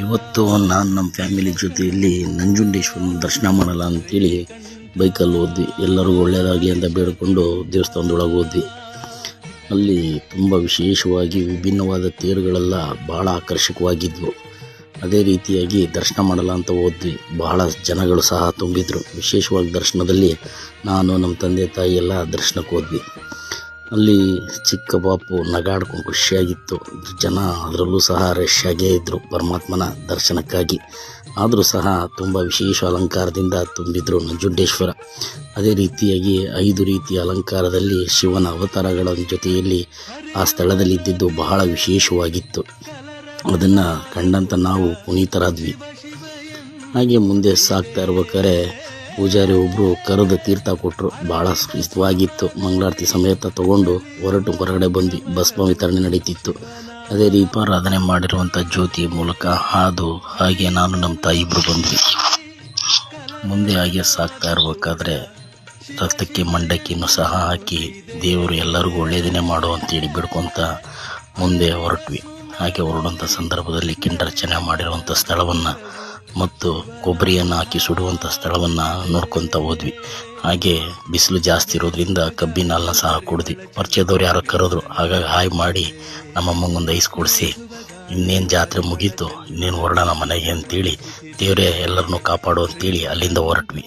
ಇವತ್ತು ನಾನು ನಮ್ಮ ಫ್ಯಾಮಿಲಿ ಜೊತೆಯಲ್ಲಿ ನಂಜುಂಡೇಶ್ವರನ ದರ್ಶನ ಮಾಡಲ್ಲ ಅಂತೇಳಿ ಬೈಕಲ್ಲಿ ಹೋದ್ವಿ. ಎಲ್ಲರಿಗೂ ಒಳ್ಳೆಯದಾಗಲಿ ಅಂತ ಬೇಡಿಕೊಂಡು ದೇವಸ್ಥಾನದೊಳಗೆ ಹೋದ್ವಿ. ಅಲ್ಲಿ ತುಂಬ ವಿಶೇಷವಾಗಿ ವಿಭಿನ್ನವಾದ ತೇರುಗಳೆಲ್ಲ ಭಾಳ ಆಕರ್ಷಕವಾಗಿದ್ವು. ಅದೇ ರೀತಿಯಾಗಿ ದರ್ಶನ ಮಾಡಲ್ಲ ಅಂತ ಹೋದ್ವಿ. ಬಹಳ ಜನಗಳು ಸಹ ತುಂಬಿದ್ರು. ವಿಶೇಷವಾಗಿ ದರ್ಶನದಲ್ಲಿ ನಾನು ನಮ್ಮ ತಂದೆ ತಾಯಿ ಎಲ್ಲ ದರ್ಶನಕ್ಕೆ ಹೋದ್ವಿ. ಅಲ್ಲಿ ಚಿಕ್ಕ ಪಾಪು ನಗಾಡ್ಕೊಂಡು ಖುಷಿಯಾಗಿತ್ತು. ಜನ ಅದರಲ್ಲೂ ಸಹ ರಶ್ ಆಗೇ ಇದ್ದರು ಪರಮಾತ್ಮನ ದರ್ಶನಕ್ಕಾಗಿ. ಆದರೂ ಸಹ ತುಂಬ ವಿಶೇಷ ಅಲಂಕಾರದಿಂದ ತುಂಬಿದ್ರು ನಂಜುಂಡೇಶ್ವರ. ಅದೇ ರೀತಿಯಾಗಿ 5 ರೀತಿಯ ಅಲಂಕಾರದಲ್ಲಿ ಶಿವನ ಅವತಾರಗಳ ಜೊತೆಯಲ್ಲಿ ಆ ಸ್ಥಳದಲ್ಲಿ ಇದ್ದಿದ್ದು ಬಹಳ ವಿಶೇಷವಾಗಿತ್ತು. ಅದನ್ನು ಕಂಡಂತ ನಾವು ಪುನೀತರಾದ್ವಿ. ಹಾಗೆ ಮುಂದೆ ಸಾಗ್ತಾ ಇರ್ಬೇಕಾದ್ರೆ ಪೂಜಾರಿ ಒಬ್ಬರು ಕರೆದು ತೀರ್ಥ ಕೊಟ್ಟರು. ಭಾಳ ಇಷ್ಟವಾಗಿತ್ತು. ಮಂಗಳಾರತಿ ಸಮೇತ ತಗೊಂಡು ಹೊರಗಡೆ ಬಂದ್ವಿ. ಭಸ್ಮ ವಿತರಣೆ ನಡೀತಿತ್ತು. ಅದೇ ರೀತಿ ಆರಾಧನೆ ಮಾಡಿರುವಂಥ ಜ್ಯೋತಿ ಮೂಲಕ ಹಾಗೆ ನಾನು ನಮ್ಮ ತಾಯಿ ಇಬ್ಬರು ಬಂದ್ವಿ. ಮುಂದೆ ಹಾಗೆ ಸಾಗ್ತಾ ಇರಬೇಕಾದ್ರೆ ರಥಕ್ಕೆ ಮಂಡಕ್ಕಿಯನ್ನು ಸಹ ಹಾಕಿ ದೇವರು ಎಲ್ಲರಿಗೂ ಒಳ್ಳೆಯದನ್ನೇ ಮಾಡು ಅಂತೇಳಿ ಬಿಡ್ಕೊತ ಮುಂದೆ ಹೊರಟ್ವಿ. ಹಾಗೆ ಹೊರಡುವಂಥ ಸಂದರ್ಭದಲ್ಲಿ ಕೆಂಡರ್ಚನೆ ಮಾಡಿರುವಂಥ ಸ್ಥಳವನ್ನು ಮತ್ತು ಕೊಬ್ಬರಿಯನ್ನು ಹಾಕಿ ಸುಡುವಂಥ ಸ್ಥಳವನ್ನು ನೋಡ್ಕೊತ ಹೋದ್ವಿ. ಹಾಗೆ ಬಿಸಿಲು ಜಾಸ್ತಿ ಇರೋದ್ರಿಂದ ಕಬ್ಬಿನ ಹಾಲನ್ನ ಸಹ ಕುಡಿದ್ವಿ. ಪರಿಚಯದವ್ರು ಯಾರೋ ಕರೆದ್ರು. ಹಾಗಾಗಿ ಹಾಯ್ ಮಾಡಿ ನಮ್ಮಮ್ಮಂಗೊಂದು ಐಸ್ ಕೊಡಿಸಿ ಇನ್ನೇನು ಜಾತ್ರೆ ಮುಗೀತು, ಇನ್ನೇನು ಹೊರಡೋಣ ಮನೆಗೆ ಅಂತೇಳಿ ದೇವರೇ ಎಲ್ಲರನ್ನೂ ಕಾಪಾಡು ಅಂತೇಳಿ ಅಲ್ಲಿಂದ ಹೊರಟ್ವಿ.